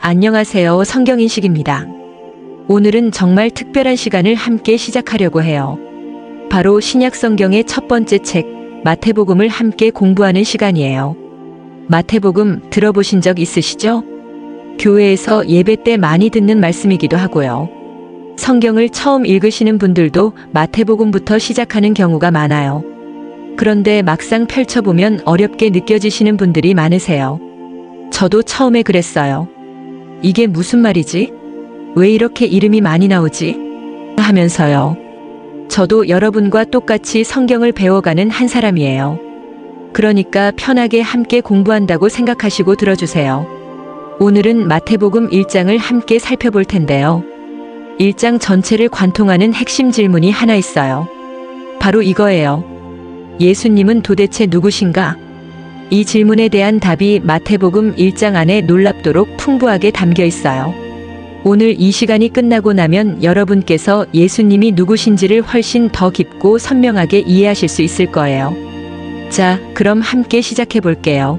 안녕하세요. 성경인식입니다. 오늘은 정말 특별한 시간을 함께 시작하려고 해요. 바로 신약 성경의 첫 번째 책, 마태복음을 함께 공부하는 시간이에요. 마태복음 들어보신 적 있으시죠? 교회에서 예배 때 많이 듣는 말씀이기도 하고요. 성경을 처음 읽으시는 분들도 마태복음부터 시작하는 경우가 많아요. 그런데 막상 펼쳐보면 어렵게 느껴지시는 분들이 많으세요. 저도 처음에 그랬어요. 이게 무슨 말이지? 왜 이렇게 이름이 많이 나오지? 하면서요. 저도 여러분과 똑같이 성경을 배워가는 한 사람이에요. 그러니까 편하게 함께 공부한다고 생각하시고 들어주세요. 오늘은 마태복음 1장을 함께 살펴볼 텐데요. 1장 전체를 관통하는 핵심 질문이 하나 있어요. 바로 이거예요. 예수님은 도대체 누구신가? 이 질문에 대한 답이 마태복음 1장 안에 놀랍도록 풍부하게 담겨 있어요. 오늘 이 시간이 끝나고 나면 여러분께서 예수님이 누구신지를 훨씬 더 깊고 선명하게 이해하실 수 있을 거예요. 자, 그럼 함께 시작해 볼게요.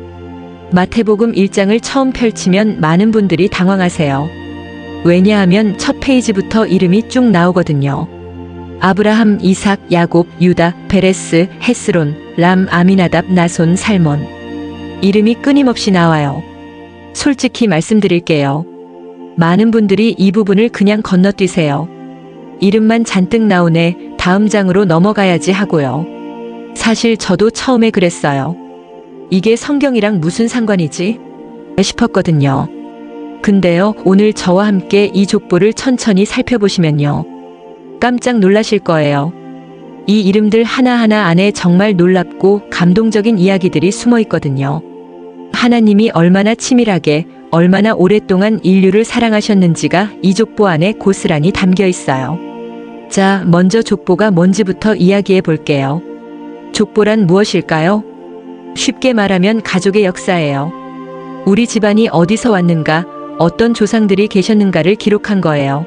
마태복음 1장을 처음 펼치면 많은 분들이 당황하세요. 왜냐하면 첫 페이지부터 이름이 쭉 나오거든요. 아브라함, 이삭, 야곱, 유다, 베레스, 헤스론, 람, 아미나답, 나손, 살몬. 이름이 끊임없이 나와요. 솔직히 말씀드릴게요. 많은 분들이 이 부분을 그냥 건너뛰세요. 이름만 잔뜩 나오네, 다음 장으로 넘어가야지 하고요. 사실 저도 처음에 그랬어요. 이게 성경이랑 무슨 상관이지? 싶었거든요. 근데요, 오늘 저와 함께 이 족보를 천천히 살펴보시면요. 깜짝 놀라실 거예요. 이 이름들 하나하나 안에 정말 놀랍고 감동적인 이야기들이 숨어 있거든요. 하나님이 얼마나 치밀하게, 얼마나 오랫동안 인류를 사랑하셨는지가 이 족보 안에 고스란히 담겨 있어요. 자, 먼저 족보가 뭔지부터 이야기해 볼게요. 족보란 무엇일까요? 쉽게 말하면 가족의 역사예요. 우리 집안이 어디서 왔는가, 어떤 조상들이 계셨는가를 기록한 거예요.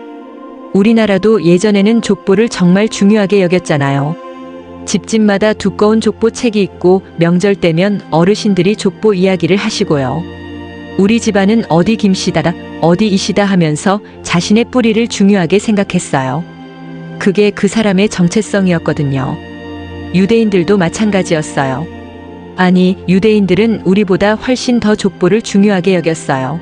우리나라도 예전에는 족보를 정말 중요하게 여겼잖아요. 집집마다 두꺼운 족보 책이 있고 명절 때면 어르신들이 족보 이야기를 하시고요. 우리 집안은 어디 김씨다, 어디 이씨다 하면서 자신의 뿌리를 중요하게 생각했어요. 그게 그 사람의 정체성이었거든요. 유대인들도 마찬가지였어요. 아니, 유대인들은 우리보다 훨씬 더 족보를 중요하게 여겼어요.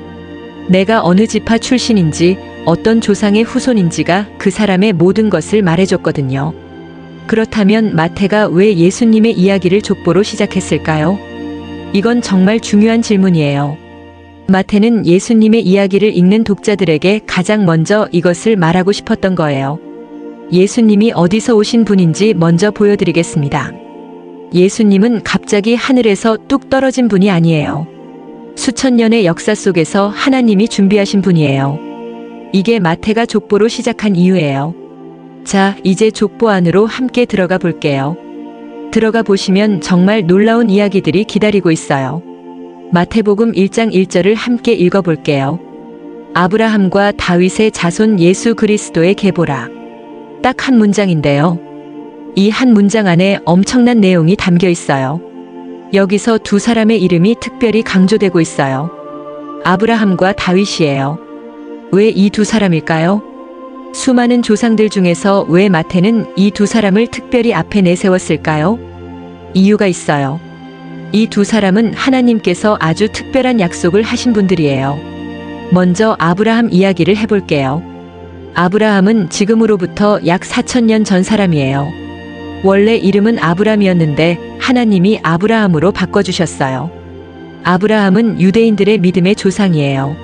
내가 어느 지파 출신인지, 어떤 조상의 후손인지가 그 사람의 모든 것을 말해줬거든요. 그렇다면 마태가 왜 예수님의 이야기를 족보로 시작했을까요? 이건 정말 중요한 질문이에요. 마태는 예수님의 이야기를 읽는 독자들에게 가장 먼저 이것을 말하고 싶었던 거예요. 예수님이 어디서 오신 분인지 먼저 보여드리겠습니다. 예수님은 갑자기 하늘에서 뚝 떨어진 분이 아니에요. 수천 년의 역사 속에서 하나님이 준비하신 분이에요. 이게 마태가 족보로 시작한 이유예요. 자, 이제 족보 안으로 함께 들어가 볼게요. 들어가 보시면 정말 놀라운 이야기들이 기다리고 있어요. 마태복음 1장 1절을 함께 읽어볼게요. 아브라함과 다윗의 자손 예수 그리스도의 계보라. 딱 한 문장인데요. 이 한 문장 안에 엄청난 내용이 담겨 있어요. 여기서 두 사람의 이름이 특별히 강조되고 있어요. 아브라함과 다윗이에요. 왜 이 두 사람일까요? 수많은 조상들 중에서 왜 마태는 이 두 사람을 특별히 앞에 내세웠을까요? 이유가 있어요. 이 두 사람은 하나님께서 아주 특별한 약속을 하신 분들이에요. 먼저 아브라함 이야기를 해볼게요. 아브라함은 지금으로부터 약 4,000년 전 사람이에요. 원래 이름은 아브람이었는데 하나님이 아브라함으로 바꿔주셨어요. 아브라함은 유대인들의 믿음의 조상이에요.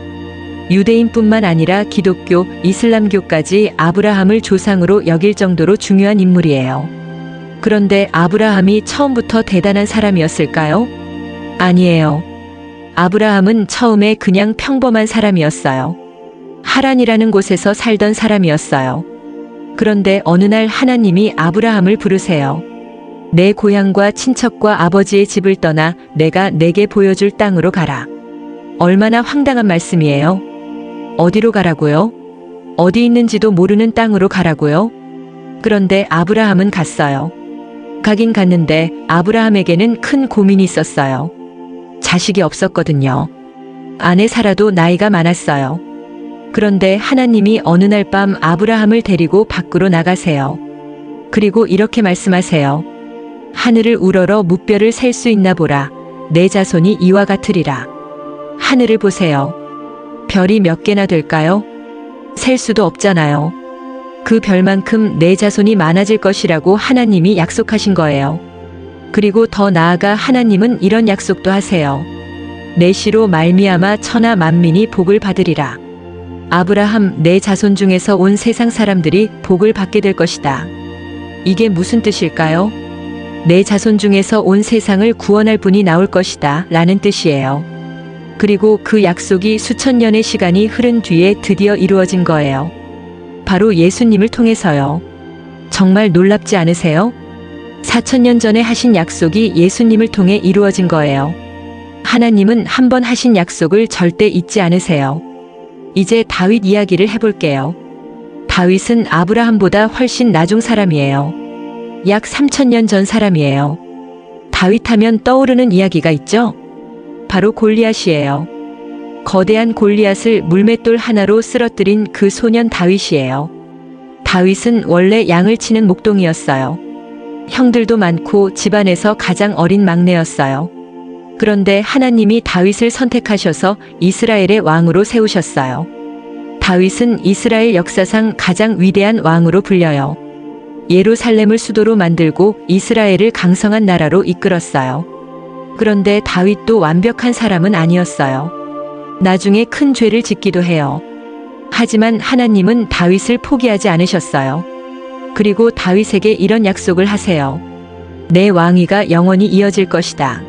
유대인뿐만 아니라 기독교, 이슬람교까지 아브라함을 조상으로 여길 정도로 중요한 인물이에요. 그런데 아브라함이 처음부터 대단한 사람이었을까요? 아니에요. 아브라함은 처음에 그냥 평범한 사람이었어요. 하란이라는 곳에서 살던 사람이었어요. 그런데 어느 날 하나님이 아브라함을 부르세요. 내 고향과 친척과 아버지의 집을 떠나 내가 내게 보여줄 땅으로 가라. 얼마나 황당한 말씀이에요. 어디로 가라고요? 어디 있는지도 모르는 땅으로 가라고요? 그런데 아브라함은 갔어요. 가긴 갔는데 아브라함에게는 큰 고민이 있었어요. 자식이 없었거든요. 아내 사라도 나이가 많았어요. 그런데 하나님이 어느 날 밤 아브라함을 데리고 밖으로 나가세요. 그리고 이렇게 말씀하세요. 하늘을 우러러 무뼈를 셀 수 있나 보라. 내 자손이 이와 같으리라. 하늘을 보세요. 별이 몇 개나 될까요? 셀 수도 없잖아요. 그 별만큼 내 자손이 많아질 것이라고 하나님이 약속하신 거예요. 그리고 더 나아가 하나님은 이런 약속도 하세요. 내 씨로 말미암아 천하 만민이 복을 받으리라. 아브라함, 내 자손 중에서 온 세상 사람들이 복을 받게 될 것이다. 이게 무슨 뜻일까요? 내 자손 중에서 온 세상을 구원할 분이 나올 것이다 라는 뜻이에요. 그리고 그 약속이 수천 년의 시간이 흐른 뒤에 드디어 이루어진 거예요. 바로 예수님을 통해서요. 정말 놀랍지 않으세요? 4000년 전에 하신 약속이 예수님을 통해 이루어진 거예요. 하나님은 한 번 하신 약속을 절대 잊지 않으세요. 이제 다윗 이야기를 해볼게요. 다윗은 아브라함보다 훨씬 나중 사람이에요. 약 3000년 전 사람이에요. 다윗 하면 떠오르는 이야기가 있죠? 바로 골리앗이에요. 거대한 골리앗을 물맷돌 하나로 쓰러뜨린 그 소년 다윗이에요. 다윗은 원래 양을 치는 목동이었어요. 형들도 많고 집안에서 가장 어린 막내였어요. 그런데 하나님이 다윗을 선택하셔서 이스라엘의 왕으로 세우셨어요. 다윗은 이스라엘 역사상 가장 위대한 왕으로 불려요. 예루살렘을 수도로 만들고 이스라엘을 강성한 나라로 이끌었어요. 그런데 다윗도 완벽한 사람은 아니었어요. 나중에 큰 죄를 짓기도 해요. 하지만 하나님은 다윗을 포기하지 않으셨어요. 그리고 다윗에게 이런 약속을 하세요. 내 왕위가 영원히 이어질 것이다.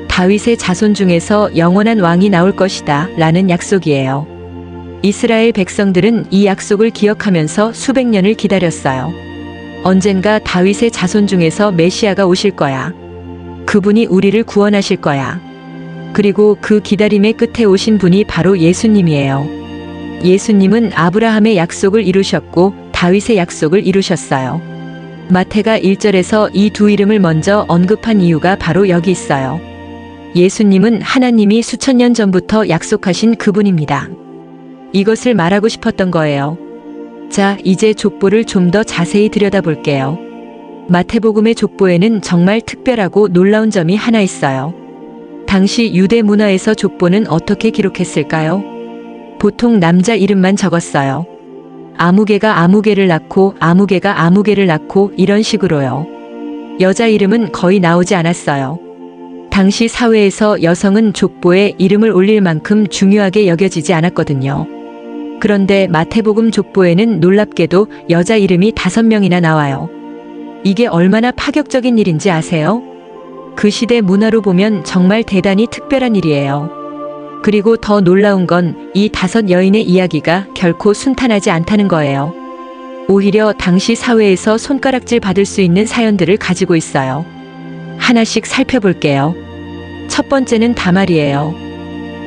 다윗의 자손 중에서 영원한 왕이 나올 것이다 라는 약속이에요. 이스라엘 백성들은 이 약속을 기억하면서 수백 년을 기다렸어요. 언젠가 다윗의 자손 중에서 메시아가 오실 거야. 그분이 우리를 구원하실 거야. 그리고 그 기다림의 끝에 오신 분이 바로 예수님이에요. 예수님은 아브라함의 약속을 이루셨고 다윗의 약속을 이루셨어요. 마태가 1절에서 이 두 이름을 먼저 언급한 이유가 바로 여기 있어요. 예수님은 하나님이 수천 년 전부터 약속하신 그분입니다. 이것을 말하고 싶었던 거예요. 자, 이제 족보를 좀 더 자세히 들여다볼게요. 마태복음의 족보에는 정말 특별하고 놀라운 점이 하나 있어요. 당시 유대 문화에서 족보는 어떻게 기록했을까요? 보통 남자 이름만 적었어요. 아무개가 아무개를 낳고 아무개가 아무개를 낳고 이런 식으로요. 여자 이름은 거의 나오지 않았어요. 당시 사회에서 여성은 족보에 이름을 올릴 만큼 중요하게 여겨지지 않았거든요. 그런데 마태복음 족보에는 놀랍게도 여자 이름이 5명이나 나와요. 이게 얼마나 파격적인 일인지 아세요? 그 시대 문화로 보면 정말 대단히 특별한 일이에요. 그리고 더 놀라운 건 이 5 여인의 이야기가 결코 순탄하지 않다는 거예요. 오히려 당시 사회에서 손가락질 받을 수 있는 사연들을 가지고 있어요. 하나씩 살펴볼게요. 첫 번째는 다말이에요.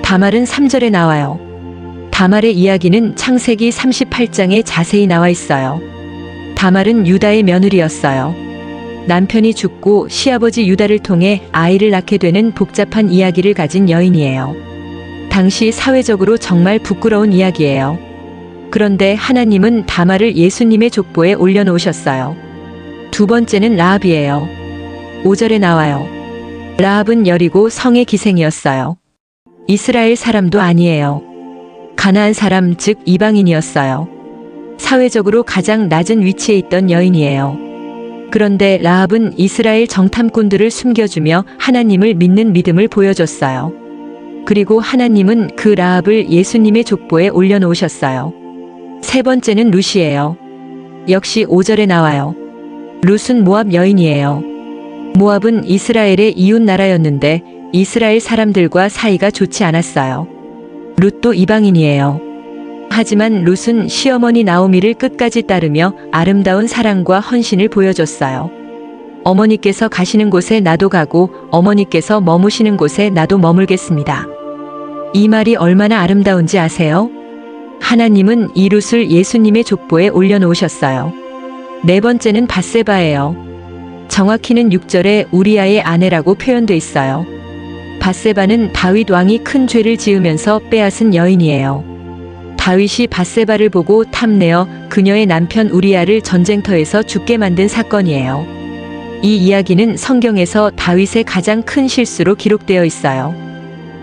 다말은 3절에 나와요. 다말의 이야기는 창세기 38장에 자세히 나와 있어요. 다말은 유다의 며느리였어요. 남편이 죽고 시아버지 유다를 통해 아이를 낳게 되는 복잡한 이야기를 가진 여인이에요. 당시 사회적으로 정말 부끄러운 이야기예요. 그런데 하나님은 다말을 예수님의 족보에 올려놓으셨어요. 두 번째는 라합이에요. 5절에 나와요. 라합은 여리고 성의 기생이었어요. 이스라엘 사람도 아니에요. 가나안 사람, 즉 이방인이었어요. 사회적으로 가장 낮은 위치에 있던 여인이에요. 그런데 라합은 이스라엘 정탐꾼들을 숨겨주며 하나님을 믿는 믿음을 보여줬어요. 그리고 하나님은 그 라합을 예수님의 족보에 올려놓으셨어요. 세 번째는 룻이에요. 역시 5절에 나와요. 룻은 모압 여인이에요. 모압은 이스라엘의 이웃 나라였는데 이스라엘 사람들과 사이가 좋지 않았어요. 룻도 이방인이에요. 하지만 룻은 시어머니 나오미를 끝까지 따르며 아름다운 사랑과 헌신을 보여줬어요. 어머니께서 가시는 곳에 나도 가고 어머니께서 머무시는 곳에 나도 머물겠습니다. 이 말이 얼마나 아름다운지 아세요? 하나님은 이 룻을 예수님의 족보에 올려놓으셨어요. 네 번째는 밧세바예요. 정확히는 6절에 우리아의 아내라고 표현돼 있어요. 밧세바는 다윗 왕이 큰 죄를 지으면서 빼앗은 여인이에요. 다윗이 밧세바를 보고 탐내어 그녀의 남편 우리아를 전쟁터에서 죽게 만든 사건이에요. 이 이야기는 성경에서 다윗의 가장 큰 실수로 기록되어 있어요.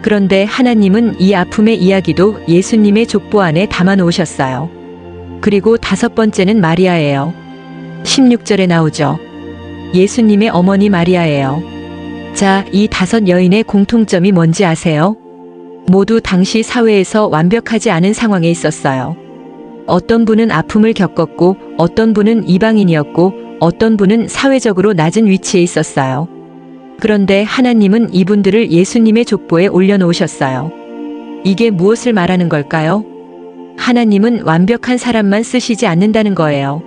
그런데 하나님은 이 아픔의 이야기도 예수님의 족보 안에 담아 놓으셨어요. 그리고 5번째는 마리아예요. 16절에 나오죠. 예수님의 어머니 마리아예요. 자, 이 5 여인의 공통점이 뭔지 아세요? 모두 당시 사회에서 완벽하지 않은 상황에 있었어요. 어떤 분은 아픔을 겪었고, 어떤 분은 이방인이었고, 어떤 분은 사회적으로 낮은 위치에 있었어요. 그런데 하나님은 이분들을 예수님의 족보에 올려놓으셨어요. 이게 무엇을 말하는 걸까요? 하나님은 완벽한 사람만 쓰시지 않는다는 거예요.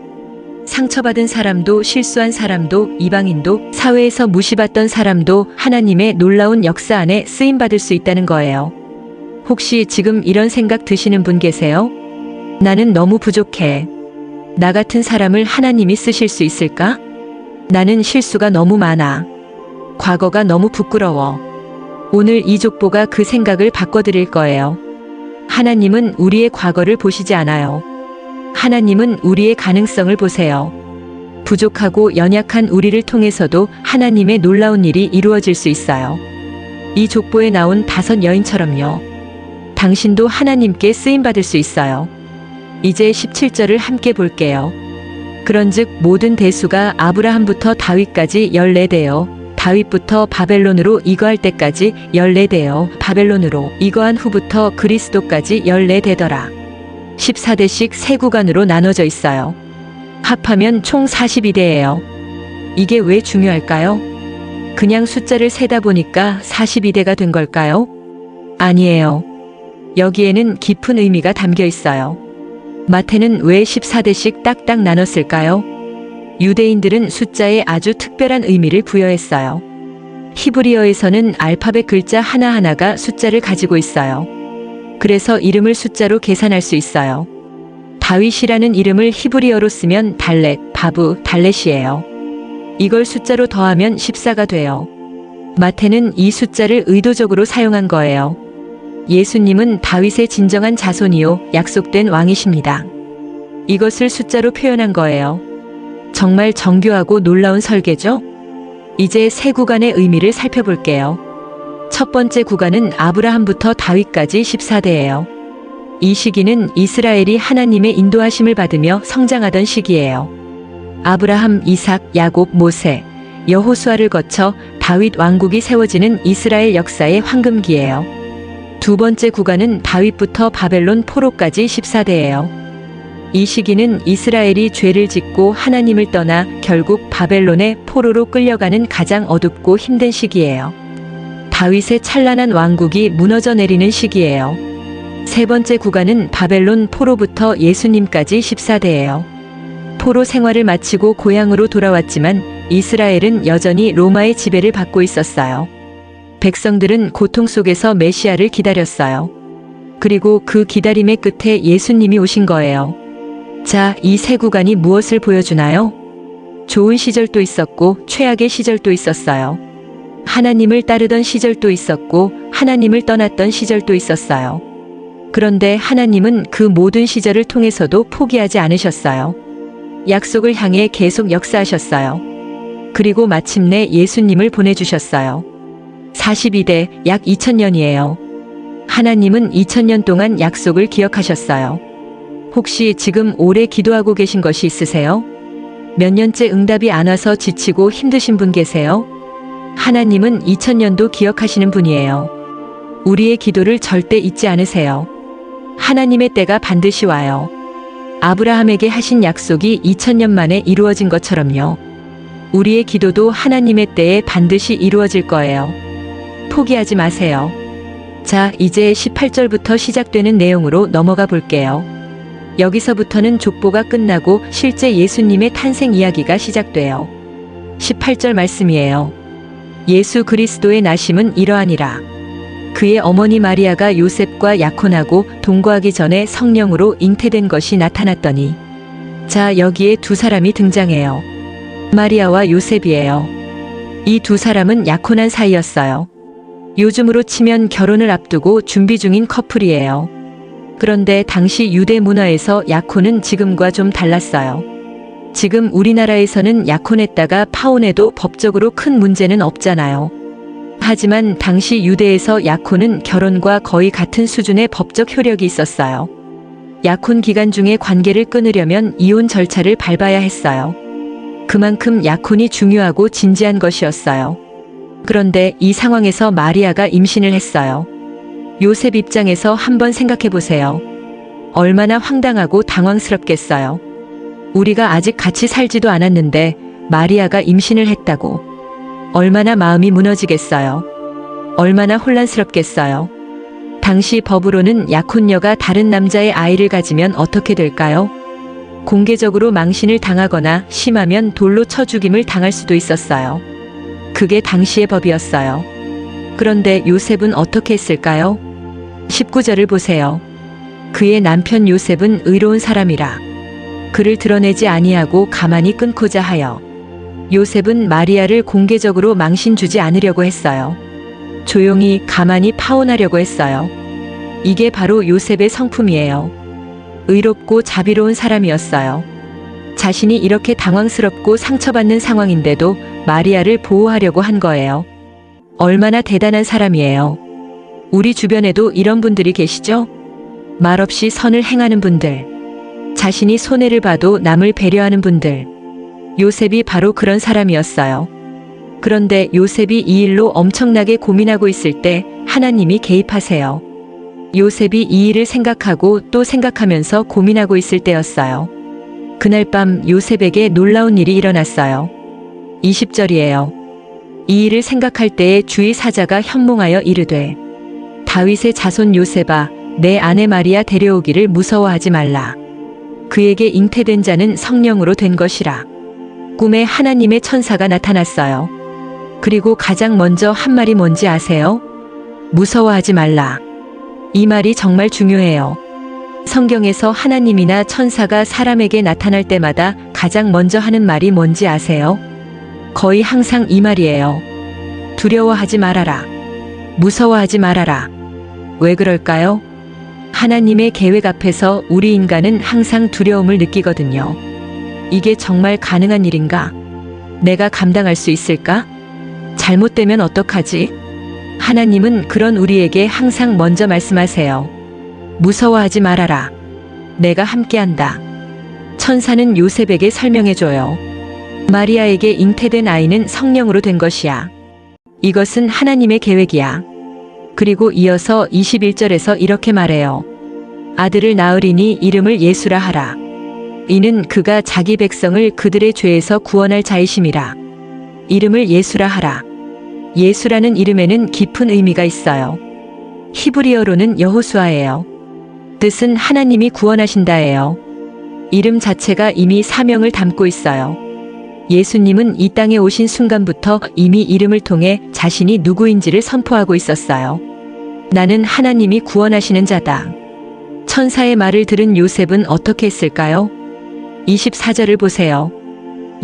상처받은 사람도, 실수한 사람도, 이방인도, 사회에서 무시받던 사람도 하나님의 놀라운 역사 안에 쓰임받을 수 있다는 거예요. 혹시 지금 이런 생각 드시는 분 계세요? 나는 너무 부족해. 나 같은 사람을 하나님이 쓰실 수 있을까? 나는 실수가 너무 많아. 과거가 너무 부끄러워. 오늘 이 족보가 그 생각을 바꿔드릴 거예요. 하나님은 우리의 과거를 보시지 않아요. 하나님은 우리의 가능성을 보세요. 부족하고 연약한 우리를 통해서도 하나님의 놀라운 일이 이루어질 수 있어요. 이 족보에 나온 5 여인처럼요. 당신도 하나님께 쓰임받을 수 있어요. 이제 17절을 함께 볼게요. 그런즉 모든 대수가 아브라함부터 다윗까지 14대요. 다윗부터 바벨론으로 이거할 때까지 14대요. 바벨론으로 이거한 후부터 그리스도까지 14대더라. 14대씩 세 구간으로 나눠져 있어요. 합하면 총 42대예요. 이게 왜 중요할까요? 그냥 숫자를 세다 보니까 42대가 된 걸까요? 아니에요. 여기에는 깊은 의미가 담겨 있어요. 마태는 왜 14대씩 딱딱 나눴을까요? 유대인들은 숫자에 아주 특별한 의미를 부여했어요. 히브리어에서는 알파벳 글자 하나하나가 숫자를 가지고 있어요. 그래서 이름을 숫자로 계산할 수 있어요. 다윗이라는 이름을 히브리어로 쓰면 달렛, 바브, 달렛이에요. 이걸 숫자로 더하면 14가 돼요. 마태는 이 숫자를 의도적으로 사용한 거예요. 예수님은 다윗의 진정한 자손이요, 약속된 왕이십니다. 이것을 숫자로 표현한 거예요. 정말 정교하고 놀라운 설계죠? 이제 세 구간의 의미를 살펴볼게요. 첫 번째 구간은 아브라함부터 다윗까지 14대예요. 이 시기는 이스라엘이 하나님의 인도하심을 받으며 성장하던 시기예요. 아브라함, 이삭, 야곱, 모세, 여호수아를 거쳐 다윗 왕국이 세워지는 이스라엘 역사의 황금기예요. 두 번째 구간은 다윗부터 바벨론 포로까지 14대예요. 이 시기는 이스라엘이 죄를 짓고 하나님을 떠나 결국 바벨론의 포로로 끌려가는 가장 어둡고 힘든 시기예요. 다윗의 찬란한 왕국이 무너져 내리는 시기예요. 세 번째 구간은 바벨론 포로부터 예수님까지 14대예요. 포로 생활을 마치고 고향으로 돌아왔지만 이스라엘은 여전히 로마의 지배를 받고 있었어요. 백성들은 고통 속에서 메시아를 기다렸어요. 그리고 그 기다림의 끝에 예수님이 오신 거예요. 자, 이 세 구간이 무엇을 보여주나요? 좋은 시절도 있었고 최악의 시절도 있었어요. 하나님을 따르던 시절도 있었고 하나님을 떠났던 시절도 있었어요. 그런데 하나님은 그 모든 시절을 통해서도 포기하지 않으셨어요. 약속을 향해 계속 역사하셨어요. 그리고 마침내 예수님을 보내주셨어요. 42대, 약 2000년이에요. 하나님은 2000년 동안 약속을 기억하셨어요. 혹시 지금 오래 기도하고 계신 것이 있으세요? 몇 년째 응답이 안 와서 지치고 힘드신 분 계세요? 하나님은 2000년도 기억하시는 분이에요. 우리의 기도를 절대 잊지 않으세요. 하나님의 때가 반드시 와요. 아브라함에게 하신 약속이 2000년 만에 이루어진 것처럼요. 우리의 기도도 하나님의 때에 반드시 이루어질 거예요. 포기하지 마세요. 자, 이제 18절부터 시작되는 내용으로 넘어가 볼게요. 여기서부터는 족보가 끝나고 실제 예수님의 탄생 이야기가 시작돼요. 18절 말씀이에요. 예수 그리스도의 나심은 이러하니라. 그의 어머니 마리아가 요셉과 약혼하고 동거하기 전에 성령으로 잉태된 것이 나타났더니. 자, 여기에 두 사람이 등장해요. 마리아와 요셉이에요. 이 두 사람은 약혼한 사이였어요. 요즘으로 치면 결혼을 앞두고 준비 중인 커플이에요. 그런데 당시 유대 문화에서 약혼은 지금과 좀 달랐어요. 지금 우리나라에서는 약혼했다가 파혼해도 법적으로 큰 문제는 없잖아요. 하지만 당시 유대에서 약혼은 결혼과 거의 같은 수준의 법적 효력이 있었어요. 약혼 기간 중에 관계를 끊으려면 이혼 절차를 밟아야 했어요. 그만큼 약혼이 중요하고 진지한 것이었어요. 그런데 이 상황에서 마리아가 임신을 했어요. 요셉 입장에서 한번 생각해 보세요. 얼마나 황당하고 당황스럽겠어요. 우리가 아직 같이 살지도 않았는데 마리아가 임신을 했다고. 얼마나 마음이 무너지겠어요. 얼마나 혼란스럽겠어요. 당시 법으로는 약혼녀가 다른 남자의 아이를 가지면 어떻게 될까요? 공개적으로 망신을 당하거나 심하면 돌로 쳐 죽임을 당할 수도 있었어요. 그게 당시의 법이었어요. 그런데 요셉은 어떻게 했을까요? 19절을 보세요. 그의 남편 요셉은 의로운 사람이라 그를 드러내지 아니하고 가만히 끊고자 하여 요셉은 마리아를 공개적으로 망신 주지 않으려고 했어요. 조용히 가만히 파혼하려고 했어요. 이게 바로 요셉의 성품이에요. 의롭고 자비로운 사람이었어요. 자신이 이렇게 당황스럽고 상처받는 상황인데도 마리아를 보호하려고 한 거예요. 얼마나 대단한 사람이에요. 우리 주변에도 이런 분들이 계시죠? 말없이 선을 행하는 분들. 자신이 손해를 봐도 남을 배려하는 분들. 요셉이 바로 그런 사람이었어요. 그런데 요셉이 이 일로 엄청나게 고민하고 있을 때 하나님이 개입하세요. 요셉이 이 일을 생각하고 또 생각하면서 고민하고 있을 때였어요. 그날 밤 요셉에게 놀라운 일이 일어났어요. 20절이에요. 이 일을 생각할 때에 주의 사자가 현몽하여 이르되 다윗의 자손 요셉아 내 아내 마리아 데려오기를 무서워하지 말라. 그에게 잉태된 자는 성령으로 된 것이라. 꿈에 하나님의 천사가 나타났어요. 그리고 가장 먼저 한 말이 뭔지 아세요? 무서워하지 말라. 이 말이 정말 중요해요. 성경에서 하나님이나 천사가 사람에게 나타날 때마다 가장 먼저 하는 말이 뭔지 아세요? 거의 항상 이 말이에요. 두려워하지 말아라. 무서워하지 말아라. 왜 그럴까요? 하나님의 계획 앞에서 우리 인간은 항상 두려움을 느끼거든요. 이게 정말 가능한 일인가? 내가 감당할 수 있을까? 잘못되면 어떡하지? 하나님은 그런 우리에게 항상 먼저 말씀하세요. 무서워하지 말아라. 내가 함께한다. 천사는 요셉에게 설명해줘요. 마리아에게 잉태된 아이는 성령으로 된 것이야. 이것은 하나님의 계획이야. 그리고 이어서 21절에서 이렇게 말해요. 아들을 낳으리니 이름을 예수라 하라. 이는 그가 자기 백성을 그들의 죄에서 구원할 자이심이라. 이름을 예수라 하라. 예수라는 이름에는 깊은 의미가 있어요. 히브리어로는 여호수아예요. 뜻은 하나님이 구원하신다예요. 이름 자체가 이미 사명을 담고 있어요. 예수님은 이 땅에 오신 순간부터 이미 이름을 통해 자신이 누구인지를 선포하고 있었어요. 나는 하나님이 구원하시는 자다. 천사의 말을 들은 요셉은 어떻게 했을까요? 24절을 보세요.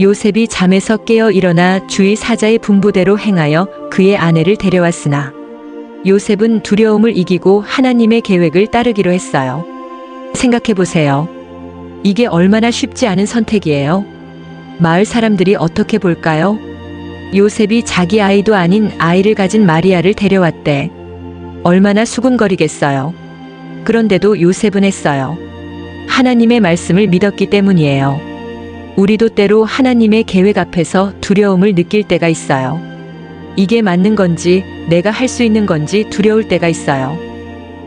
요셉이 잠에서 깨어 일어나 주의 사자의 분부대로 행하여 그의 아내를 데려왔으나 요셉은 두려움을 이기고 하나님의 계획을 따르기로 했어요. 생각해 보세요. 이게 얼마나 쉽지 않은 선택이에요. 마을 사람들이 어떻게 볼까요? 요셉이 자기 아이도 아닌 아이를 가진 마리아를 데려왔대. 얼마나 수군거리겠어요. 그런데도 요셉은 했어요. 하나님의 말씀을 믿었기 때문이에요. 우리도 때로 하나님의 계획 앞에서 두려움을 느낄 때가 있어요. 이게 맞는 건지 내가 할 수 있는 건지 두려울 때가 있어요.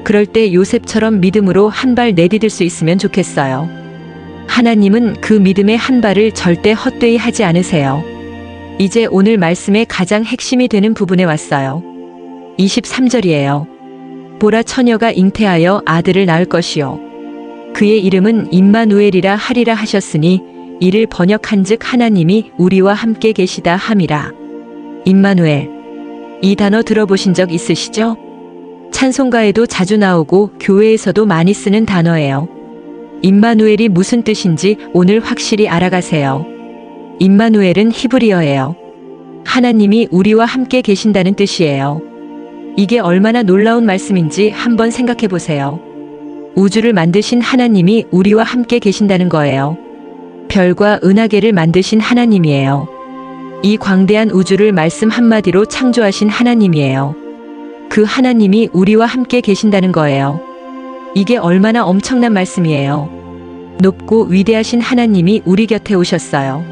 그럴 때 요셉처럼 믿음으로 한 발 내디딜 수 있으면 좋겠어요. 하나님은 그 믿음의 한 발을 절대 헛되이 하지 않으세요. 이제 오늘 말씀의 가장 핵심이 되는 부분에 왔어요. 23절이에요. 보라 처녀가 잉태하여 아들을 낳을 것이요. 그의 이름은 임마누엘이라 하리라 하셨으니 이를 번역한즉 하나님이 우리와 함께 계시다 함이라. 임마누엘. 이 단어 들어보신 적 있으시죠? 찬송가에도 자주 나오고 교회에서도 많이 쓰는 단어예요. 임마누엘이 무슨 뜻인지 오늘 확실히 알아가세요. 임마누엘은 히브리어예요. 하나님이 우리와 함께 계신다는 뜻이에요. 이게 얼마나 놀라운 말씀인지 한번 생각해 보세요. 우주를 만드신 하나님이 우리와 함께 계신다는 거예요. 별과 은하계를 만드신 하나님이에요. 이 광대한 우주를 말씀 한마디로 창조하신 하나님이에요. 그 하나님이 우리와 함께 계신다는 거예요. 이게 얼마나 엄청난 말씀이에요. 높고 위대하신 하나님이 우리 곁에 오셨어요.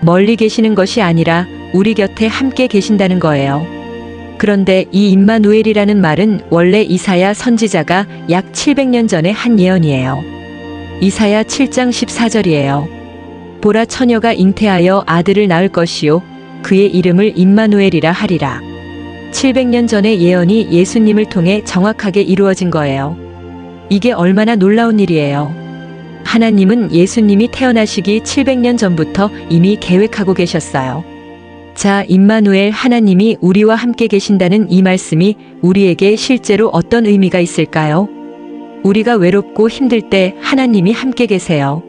멀리 계시는 것이 아니라 우리 곁에 함께 계신다는 거예요. 그런데 이 임마누엘이라는 말은 원래 이사야 선지자가 약 700년 전에 한 예언이에요. 이사야 7장 14절이에요. 보라 처녀가 잉태하여 아들을 낳을 것이요 그의 이름을 임마누엘이라 하리라. 700년 전의 예언이 예수님을 통해 정확하게 이루어진 거예요. 이게 얼마나 놀라운 일이에요. 하나님은 예수님이 태어나시기 700년 전부터 이미 계획하고 계셨어요. 자, 임마누엘 하나님이 우리와 함께 계신다는 이 말씀이 우리에게 실제로 어떤 의미가 있을까요? 우리가 외롭고 힘들 때 하나님이 함께 계세요.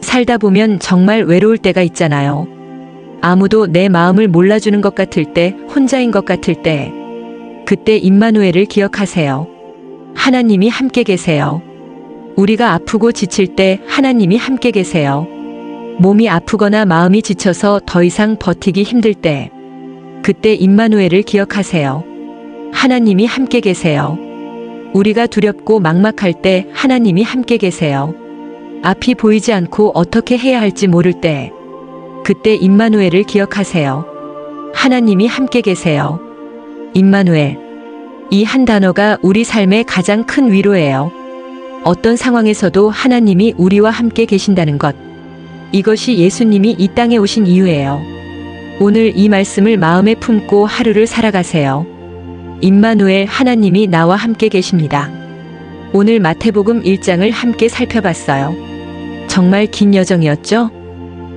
살다 보면 정말 외로울 때가 있잖아요. 아무도 내 마음을 몰라주는 것 같을 때, 혼자인 것 같을 때, 그때 임마누엘을 기억하세요. 하나님이 함께 계세요. 우리가 아프고 지칠 때 하나님이 함께 계세요. 몸이 아프거나 마음이 지쳐서 더 이상 버티기 힘들 때, 그때 임마누엘을 기억하세요. 하나님이 함께 계세요. 우리가 두렵고 막막할 때 하나님이 함께 계세요. 앞이 보이지 않고 어떻게 해야 할지 모를 때, 그때 임마누엘을 기억하세요. 하나님이 함께 계세요. 임마누엘. 이 한 단어가 우리 삶의 가장 큰 위로예요. 어떤 상황에서도 하나님이 우리와 함께 계신다는 것. 이것이 예수님이 이 땅에 오신 이유예요. 오늘 이 말씀을 마음에 품고 하루를 살아가세요. 임마누엘 하나님이 나와 함께 계십니다. 오늘 마태복음 1장을 함께 살펴봤어요. 정말 긴 여정이었죠?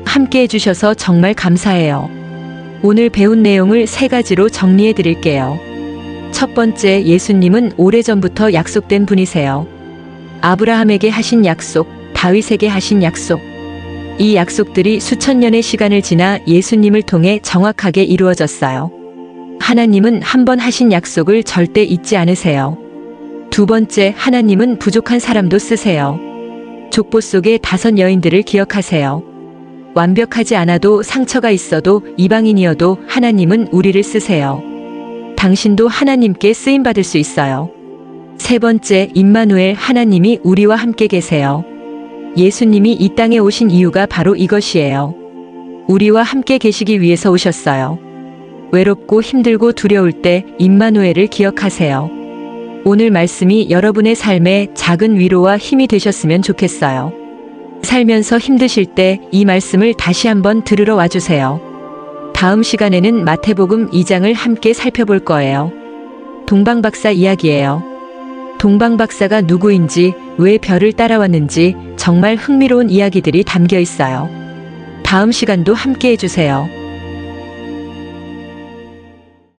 함께 해주셔서 정말 감사해요. 오늘 배운 내용을 3가지로 정리해 드릴게요. 첫 번째, 예수님은 오래전부터 약속된 분이세요. 아브라함에게 하신 약속, 다윗에게 하신 약속. 이 약속들이 수천 년의 시간을 지나 예수님을 통해 정확하게 이루어졌어요. 하나님은 한 번 하신 약속을 절대 잊지 않으세요. 두 번째, 하나님은 부족한 사람도 쓰세요. 족보 속의 5 여인들을 기억하세요. 완벽하지 않아도 상처가 있어도 이방인이어도 하나님은 우리를 쓰세요. 당신도 하나님께 쓰임받을 수 있어요. 세 번째, 임마누엘 하나님이 우리와 함께 계세요. 예수님이 이 땅에 오신 이유가 바로 이것이에요. 우리와 함께 계시기 위해서 오셨어요. 외롭고 힘들고 두려울 때 임마누엘을 기억하세요. 오늘 말씀이 여러분의 삶에 작은 위로와 힘이 되셨으면 좋겠어요. 살면서 힘드실 때 이 말씀을 다시 한번 들으러 와주세요. 다음 시간에는 마태복음 2장을 함께 살펴볼 거예요. 동방박사 이야기예요. 동방박사가 누구인지, 왜 별을 따라왔는지 정말 흥미로운 이야기들이 담겨 있어요. 다음 시간도 함께 해주세요.